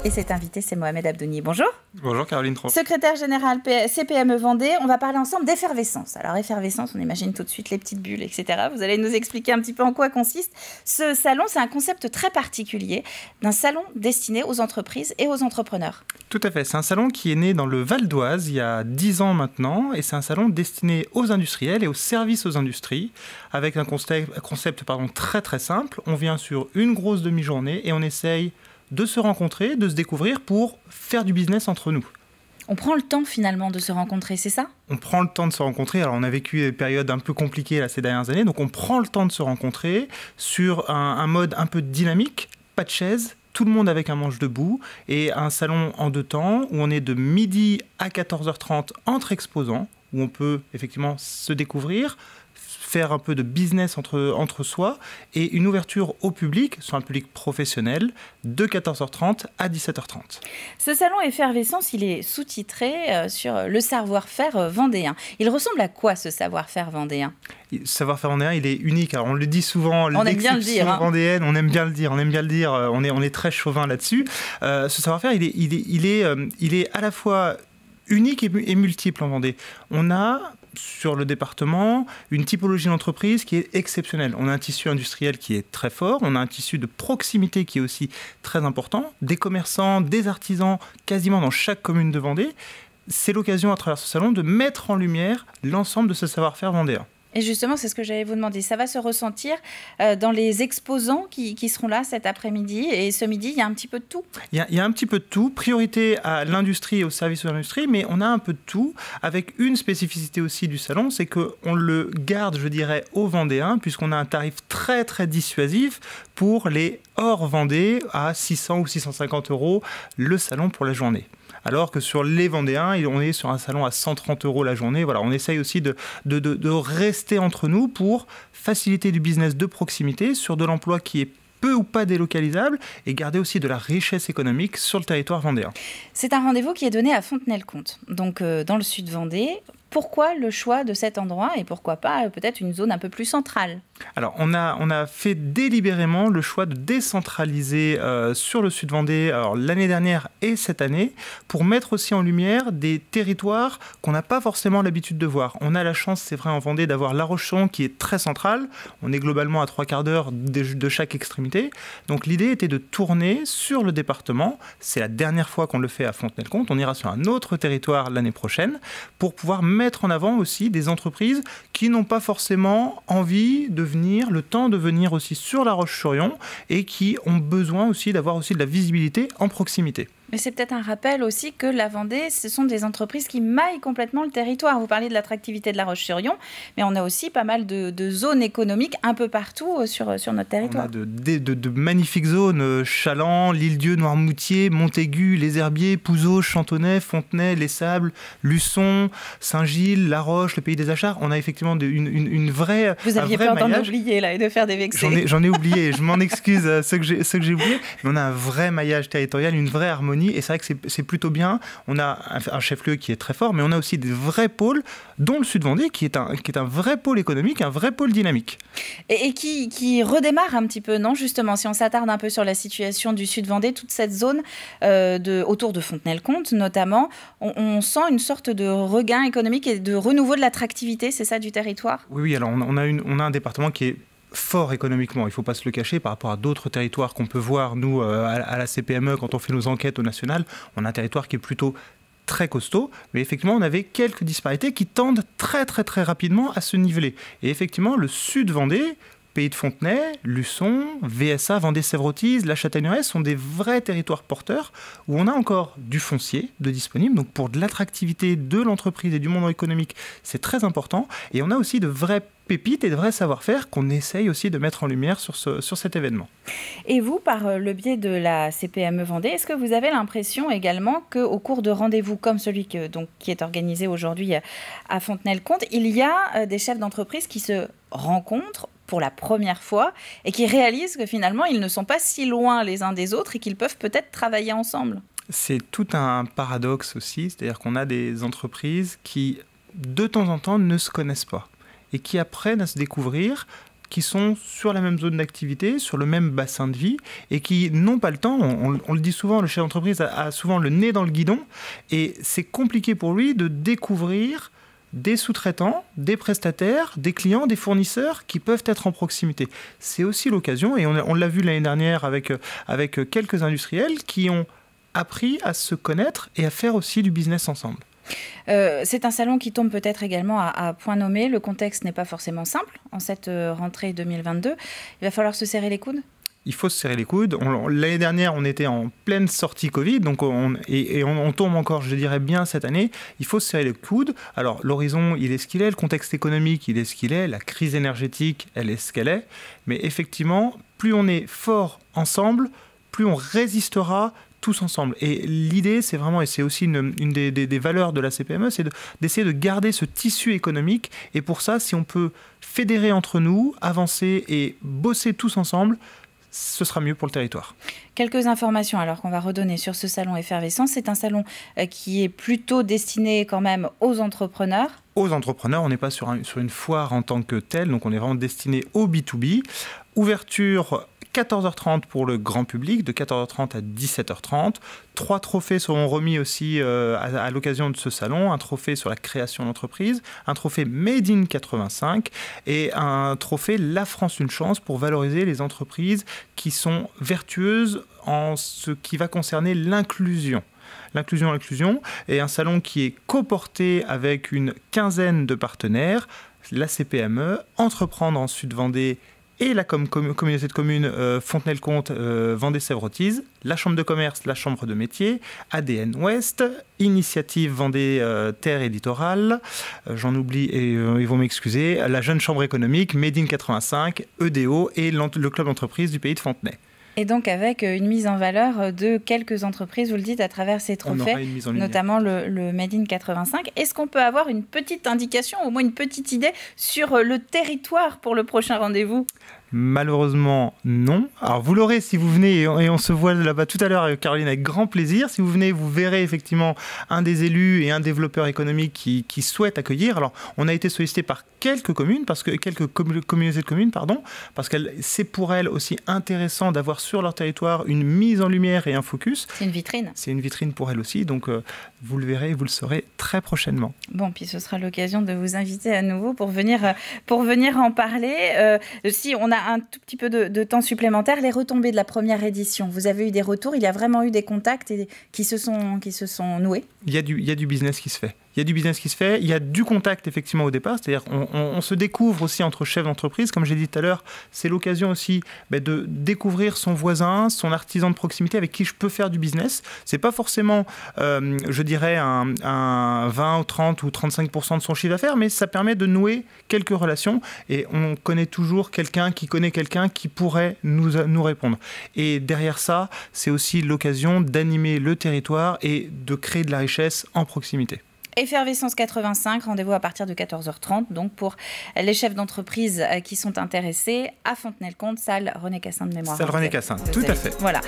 Et cet invité, c'est Mohamed Abdouni. Bonjour. Bonjour Caroline Tronc. Secrétaire général CPME Vendée. On va parler ensemble d'effervescence. Alors effervescence, on imagine tout de suite les petites bulles, etc. Vous allez nous expliquer un petit peu en quoi consiste ce salon. C'est un concept très particulier d'un salon destiné aux entreprises et aux entrepreneurs. Tout à fait. C'est un salon qui est né dans le Val d'Oise il y a 10 ans maintenant. Et c'est un salon destiné aux industriels et aux services aux industries avec un concept très très simple. On vient sur une grosse demi-journée et on essaye de se rencontrer, de se découvrir pour faire du business entre nous. On prend le temps finalement de se rencontrer, c'est ça ? On prend le temps de se rencontrer. Alors on a vécu des périodes un peu compliquées là, ces dernières années, donc on prend le temps de se rencontrer sur un mode un peu dynamique, pas de chaise, tout le monde avec un manche debout et un salon en 2 temps où on est de midi à 14h30 entre exposants, où on peut effectivement se découvrir, faire un peu de business entre soi et une ouverture au public, sur un public professionnel, de 14h30 à 17h30. Ce salon Effervescence, il est sous-titré sur le savoir-faire vendéen. Il ressemble à quoi ce savoir-faire vendéen ? Le savoir-faire vendéen, il est unique. Alors on le dit souvent, on aime bien le dire, hein. Vendéenne, on aime bien le dire, on est très chauvin là-dessus. Ce savoir-faire, il est à la fois unique et multiple en Vendée. On a sur le département une typologie d'entreprise qui est exceptionnelle. On a un tissu industriel qui est très fort, on a un tissu de proximité qui est aussi très important, des commerçants, des artisans quasiment dans chaque commune de Vendée. C'est l'occasion à travers ce salon de mettre en lumière l'ensemble de ce savoir-faire vendéen. Et justement, c'est ce que j'allais vous demander. Ça va se ressentir dans les exposants qui seront là cet après-midi. Et ce midi, il y a un petit peu de tout. Il y a un petit peu de tout. Priorité à l'industrie et aux services de l'industrie, mais on a un peu de tout. Avec une spécificité aussi du salon, c'est qu'on le garde, je dirais, aux Vendéens, puisqu'on a un tarif très, très dissuasif pour les hors Vendée à 600 ou 650 € le salon pour la journée. Alors que sur les Vendéens, on est sur un salon à 130 € la journée. Voilà, on essaye aussi de rester entre nous pour faciliter du business de proximité sur de l'emploi qui est peu ou pas délocalisable et garder aussi de la richesse économique sur le territoire vendéen. C'est un rendez-vous qui est donné à Fontenay-le-Comte, donc dans le sud Vendée. Pourquoi le choix de cet endroit et pourquoi pas peut-être une zone un peu plus centrale ? Alors, on a fait délibérément le choix de décentraliser sur le sud Vendée l'année dernière et cette année pour mettre aussi en lumière des territoires qu'on n'a pas forcément l'habitude de voir. On a la chance, c'est vrai, en Vendée d'avoir La Roche-sur-Yon qui est très centrale. On est globalement à 3/4 d'heure de chaque extrémité. Donc, l'idée était de tourner sur le département. C'est la dernière fois qu'on le fait à Fontenay-le-Comte. On ira sur un autre territoire l'année prochaine pour pouvoir mettre en avant aussi des entreprises qui n'ont pas forcément envie de venir, le temps de venir aussi sur La Roche-sur-Yon et qui ont besoin aussi d'avoir aussi de la visibilité en proximité. Mais c'est peut-être un rappel aussi que la Vendée, ce sont des entreprises qui maillent complètement le territoire. Vous parlez de l'attractivité de La Roche-sur-Yon, mais on a aussi pas mal de zones économiques un peu partout sur notre territoire. On a de magnifiques zones, Chaland, l'Île-Dieu, Noirmoutier, Montaigu, Les Herbiers, Pouzeaux, Chantonnay, Fontenay, Les Sables, Luçon, Saint-Gilles, La Roche, le Pays des Achards. On a effectivement une vraie Vous aviez peur d'en oublier là, et de faire des vexés. J'en ai oublié, je m'en excuse ceux que j'ai oubliés, mais on a un vrai maillage territorial, une vraie harmonie. Et c'est vrai que c'est plutôt bien. On a un chef-lieu qui est très fort, mais on a aussi des vrais pôles, dont le Sud Vendée, qui est un vrai pôle économique, un vrai pôle dynamique. Et qui redémarre un petit peu, non ? Justement, si on s'attarde un peu sur la situation du Sud Vendée, toute cette zone autour de Fontenay-le-Comte, notamment, on sent une sorte de regain économique et de renouveau de l'attractivité, c'est ça, du territoire ? Oui, alors on a un département qui est fort économiquement, il ne faut pas se le cacher, par rapport à d'autres territoires qu'on peut voir, nous, à la CPME, quand on fait nos enquêtes au national, on a un territoire qui est plutôt très costaud, mais effectivement, on avait quelques disparités qui tendent très, très, très rapidement à se niveler. Et effectivement, le sud Vendée, Pays de Fontenay, Luçon, VSA, Vendée-Sèvres-Autise, la Châtaigneraie sont des vrais territoires porteurs où on a encore du foncier de disponible. Donc pour de l'attractivité de l'entreprise et du monde économique, c'est très important. Et on a aussi de vraies pépites et de vrais savoir-faire qu'on essaye aussi de mettre en lumière sur cet événement. Et vous, par le biais de la CPME Vendée, est-ce que vous avez l'impression également qu'au cours de rendez-vous comme celui qui est organisé aujourd'hui à Fontenay-le-Comte, il y a des chefs d'entreprise qui se rencontrent pour la première fois et qui réalisent que finalement, ils ne sont pas si loin les uns des autres et qu'ils peuvent peut-être travailler ensemble ? C'est tout un paradoxe aussi, c'est-à-dire qu'on a des entreprises qui, de temps en temps, ne se connaissent pas et qui apprennent à se découvrir qui sont sur la même zone d'activité, sur le même bassin de vie et qui n'ont pas le temps. On le dit souvent, le chef d'entreprise a souvent le nez dans le guidon et c'est compliqué pour lui de découvrir des sous-traitants, des prestataires, des clients, des fournisseurs qui peuvent être en proximité. C'est aussi l'occasion, et on l'a vu l'année dernière avec quelques industriels qui ont appris à se connaître et à faire aussi du business ensemble. C'est un salon qui tombe peut-être également à point nommé. Le contexte n'est pas forcément simple en cette rentrée 2022. Il va falloir se serrer les coudes ? Il faut se serrer les coudes. L'année dernière, on était en pleine sortie Covid, donc on tombe encore, je dirais bien, cette année. Il faut se serrer les coudes. Alors, l'horizon, il est ce qu'il est, le contexte économique, il est ce qu'il est, la crise énergétique, elle est ce qu'elle est. Mais effectivement, plus on est fort ensemble, plus on résistera tous ensemble. Et l'idée, c'est vraiment, et c'est aussi une des valeurs de la CPME, c'est d'essayer de garder ce tissu économique. Et pour ça, si on peut fédérer entre nous, avancer et bosser tous ensemble, ce sera mieux pour le territoire. Quelques informations alors qu'on va redonner sur ce salon Effervescence. C'est un salon qui est plutôt destiné quand même aux entrepreneurs. Aux entrepreneurs, on n'est pas sur une foire en tant que telle, donc on est vraiment destiné au B2B. Ouverture 14h30 pour le grand public, de 14h30 à 17h30. 3 trophées seront remis aussi à l'occasion de ce salon. Un trophée sur la création d'entreprise, un trophée Made in 85 et un trophée La France une chance pour valoriser les entreprises qui sont vertueuses en ce qui va concerner l'inclusion. L'inclusion, et un salon qui est coporté avec une quinzaine de partenaires, la CPME, Entreprendre en Sud-Vendée et la communauté de communes Fontenay-le-Comte, Vendée-Sèvres-Otise, la Chambre de commerce, la Chambre de métier, ADN Ouest, Initiative Vendée Terre et Littoral, j'en oublie et ils vont m'excuser, la Jeune Chambre économique, Made in 85, EDO et le club d'entreprise du pays de Fontenay. Et donc avec une mise en valeur de quelques entreprises, vous le dites, à travers ces trophées, notamment le Made in 85. Est-ce qu'on peut avoir une petite indication, au moins une petite idée sur le territoire pour le prochain rendez-vous ? Malheureusement, non. Alors, vous l'aurez si vous venez, et on se voit là-bas tout à l'heure avec Caroline avec grand plaisir. Si vous venez, vous verrez effectivement un des élus et un développeur économique qui souhaite accueillir. Alors, on a été sollicité par quelques communes, quelques communautés de communes, parce que c'est pour elles aussi intéressant d'avoir sur leur territoire une mise en lumière et un focus. C'est une vitrine. C'est une vitrine pour elles aussi, donc vous le verrez, vous le saurez très prochainement. Bon, puis ce sera l'occasion de vous inviter à nouveau pour venir en parler. Si on a un tout petit peu de temps supplémentaire, les retombées de la première édition, vous avez eu des retours, il y a vraiment eu des contacts qui se sont noués? Il y a du business qui se fait. Il y a du business qui se fait, il y a du contact effectivement au départ, c'est-à-dire on se découvre aussi entre chefs d'entreprise, comme j'ai dit tout à l'heure, c'est l'occasion aussi de découvrir son voisin, son artisan de proximité avec qui je peux faire du business. C'est pas forcément, je dirais, un 20 ou 30 ou 35% de son chiffre d'affaires, mais ça permet de nouer quelques relations et on connaît toujours quelqu'un qui connaît quelqu'un qui pourrait nous répondre. Et derrière ça, c'est aussi l'occasion d'animer le territoire et de créer de la richesse en proximité. Effervescence 85, rendez-vous à partir de 14h30, donc pour les chefs d'entreprise qui sont intéressés à Fontenay-le-Comte, salle René Cassin de mémoire. Salle René Cassin, tout à fait. Voilà.